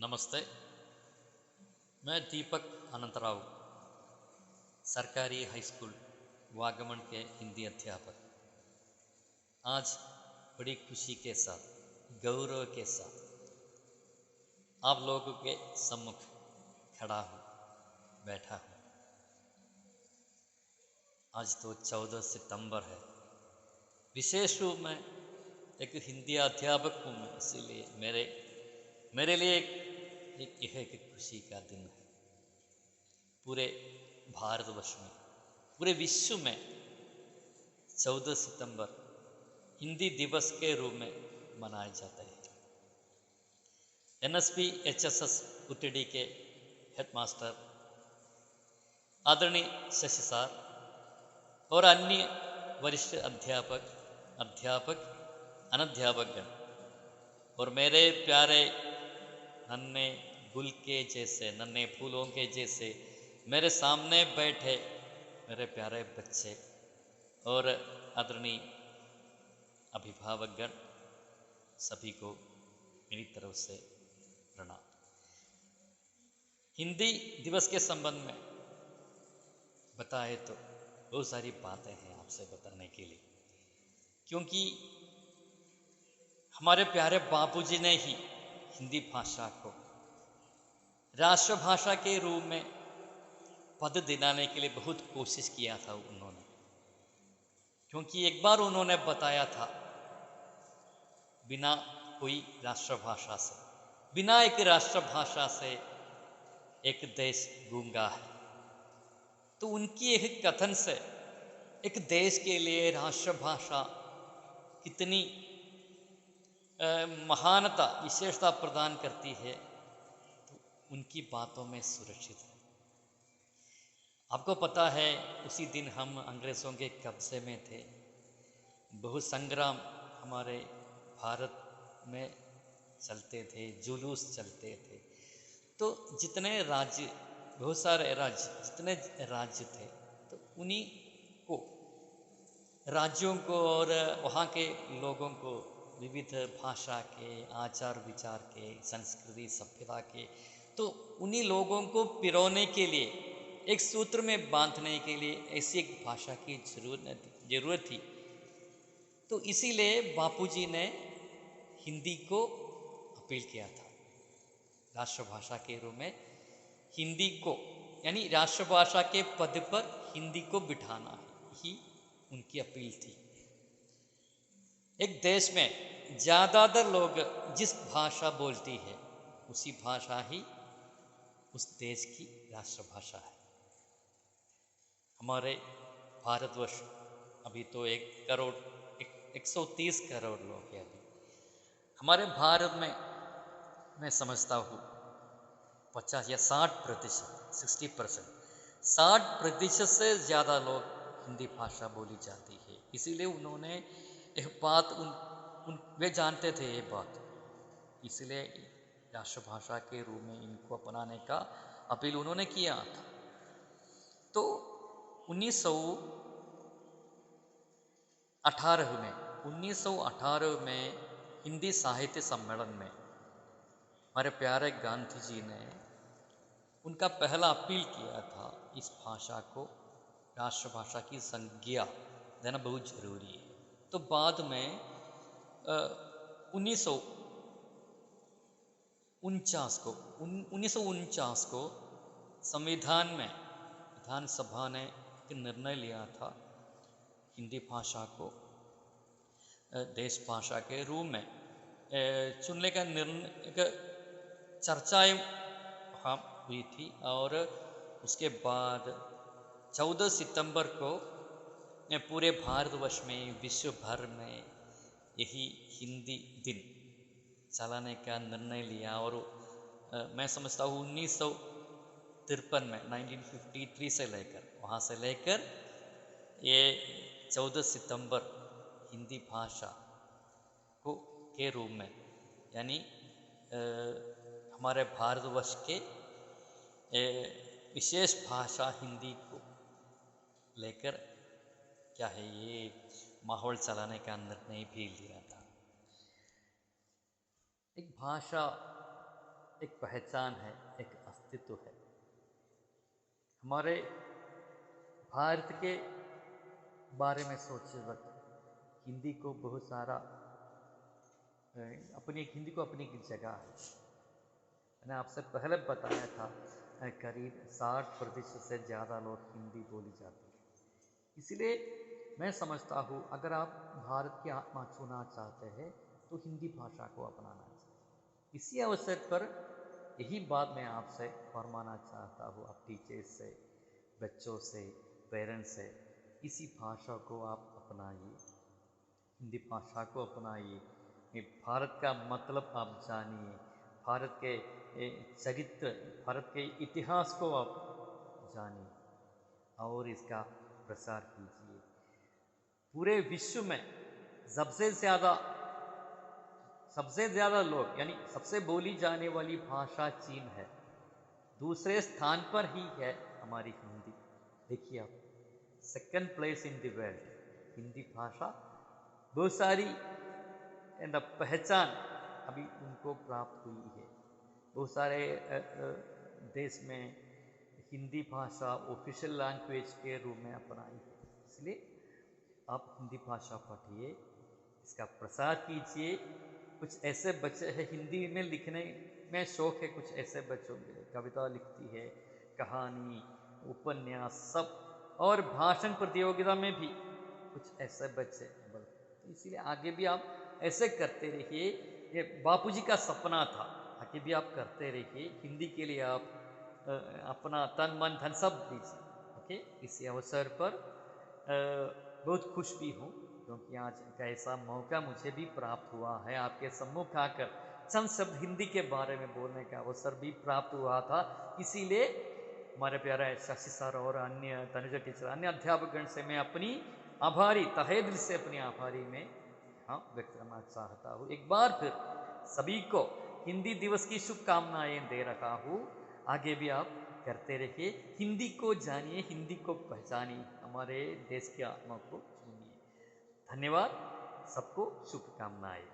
नमस्ते। मैं दीपक अनंतराव, सरकारी हाई स्कूल वागमन के हिंदी अध्यापक। आज बड़ी खुशी के साथ, गौरव के साथ आप लोगों के सम्मुख खड़ा हूँ, बैठा हूँ। आज तो 14 सितंबर है। विशेष रूप में एक हिंदी अध्यापक हूँ मैं, इसीलिए मेरे लिए यह एक खुशी का दिन है। पूरे भारतवर्ष में, पूरे विश्व में 14 सितंबर हिंदी दिवस के रूप में मनाया जाता है। एनएसपी एचएसएस कुटडी के हेडमास्टर आदरणीय शशि सर और अन्य वरिष्ठ अध्यापक अनध्यापकगण और मेरे प्यारे नन्हे गुल के जैसे, नन्हे फूलों के जैसे मेरे सामने बैठे मेरे प्यारे बच्चे और आदरणीय अभिभावकगण, सभी को मेरी तरफ से प्रणाम। हिंदी दिवस के संबंध में बताए तो बहुत सारी बातें हैं आपसे बताने के लिए, क्योंकि हमारे प्यारे बापूजी ने ही हिंदी भाषा को राष्ट्रभाषा के रूप में पद दिलाने के लिए बहुत कोशिश किया था उन्होंने। क्योंकि एक बार उन्होंने बताया था, बिना कोई राष्ट्रभाषा से, बिना एक राष्ट्रभाषा से एक देश गूंगा है। तो उनकी एक कथन से एक देश के लिए राष्ट्रभाषा कितनी महानता, विशेषता प्रदान करती है, तो उनकी बातों में सुरक्षित है। आपको पता है, उसी दिन हम अंग्रेज़ों के कब्जे में थे। बहुत संग्राम हमारे भारत में चलते थे, जुलूस चलते थे। तो जितने राज्य, बहुत सारे राज्य, जितने राज्य थे, तो उन्हीं को, राज्यों को और वहाँ के लोगों को विविध भाषा के, आचार विचार के, संस्कृति सभ्यता के, तो उन्हीं लोगों को पिरोने के लिए, एक सूत्र में बांधने के लिए ऐसी एक भाषा की जरूरत थी। तो इसीलिए बापूजी ने हिंदी को अपील किया था राष्ट्रभाषा के रूप में। हिंदी को, यानी राष्ट्रभाषा के पद पर हिंदी को बिठाना ही उनकी अपील थी। एक देश में ज़्यादातर लोग जिस भाषा बोलती है, उसी भाषा ही उस देश की राष्ट्रभाषा है। हमारे भारतवर्ष अभी तो 130 करोड़ लोग हैं। अभी हमारे भारत में मैं समझता हूँ 50 या 60%, 60%, 60% से ज़्यादा लोग हिंदी भाषा बोली जाती है। इसीलिए उन्होंने एक बात वे जानते थे ये बात, इसलिए राष्ट्रभाषा के रूप में इनको अपनाने का अपील उन्होंने किया था। तो 1918 में हिंदी साहित्य सम्मेलन में हमारे प्यारे गांधी जी ने उनका पहला अपील किया था, इस भाषा को राष्ट्रभाषा की संज्ञा देना बहुत जरूरी है। तो बाद में 1949 को संविधान में विधानसभा ने एक निर्णय लिया था, हिंदी भाषा को देश भाषा के रूप में चुनने का निर्णय, चर्चाएं हुई थी। और उसके बाद 14 सितंबर को पूरे भारतवर्ष में, विश्व भर में यही हिंदी दिन चलाने का निर्णय लिया। और मैं समझता हूँ 1953 में, 1953 से लेकर, वहाँ से लेकर ये 14 सितंबर हिंदी भाषा को के रूप में, यानी हमारे भारतवर्ष के विशेष भाषा हिंदी को लेकर क्या है, ये माहौल चलाने का निर्णय भी लिया था। एक भाषा एक पहचान है, एक अस्तित्व है। हमारे भारत के बारे में सोचते वक्त हिंदी को बहुत सारा हिंदी को अपनी एक जगह है। मैंने आपसे पहले बताया था करीब 60% से ज़्यादा लोग हिंदी बोली जाती है। इसलिए मैं समझता हूँ अगर आप भारत की आत्मा छूना चाहते हैं तो हिंदी भाषा को अपनाना चाहिए। इसी अवसर पर यही बात मैं आपसे फरमाना चाहता हूँ, आप टीचर्स से, बच्चों से, पेरेंट्स से, इसी भाषा को आप अपनाइए, हिंदी भाषा को अपनाइए। भारत का मतलब आप जानिए, भारत के चरित्र, भारत के इतिहास को आप जानिए और इसका प्रसार कीजिए। पूरे विश्व में सबसे ज़्यादा लोग यानी सबसे बोली जाने वाली भाषा चीन है, दूसरे स्थान पर ही है हमारी हिंदी। देखिए आप, second place in the world Hindi भाषा। बहुत सारी पहचान अभी उनको प्राप्त हुई है। बहुत सारे देश में हिंदी भाषा ऑफिशियल लैंग्वेज के रूप में अपनाई है। इसलिए आप हिंदी भाषा पढ़िए, इसका प्रसार कीजिए। कुछ ऐसे बच्चे हैं हिंदी में लिखने में शौक है, कुछ ऐसे बच्चों के लिए कविता लिखती है, कहानी, उपन्यास सब, और भाषण प्रतियोगिता में भी कुछ ऐसे बच्चे। इसीलिए आगे भी आप ऐसे करते रहिए। ये बापूजी का सपना था, आगे भी आप करते रहिए। हिंदी के लिए आप अपना तन मन धन सब दीजिए। ओके, इसी अवसर पर बहुत खुश भी हूँ क्योंकि आज का ऐसा मौका मुझे भी प्राप्त हुआ है। आपके सम्मुख आकर चंद शब्द हिंदी के बारे में बोलने का अवसर भी प्राप्त हुआ था। इसीलिए हमारे प्यारे शशि सर और अन्य तनुजा टीचर, अन्य अध्यापकगण से मैं अपनी आभारी, तहे दिल से अपनी आभारी में व्यक्त करना चाहता हूँ। एक बार फिर सभी को हिंदी दिवस की शुभकामनाएं दे रहा हूँ। आगे भी आप करते रहिए, हिंदी को जानिए, हिंदी को पहचानिए, हमारे देश की आत्मा को सुनिए। धन्यवाद, सबको शुभकामनाएं।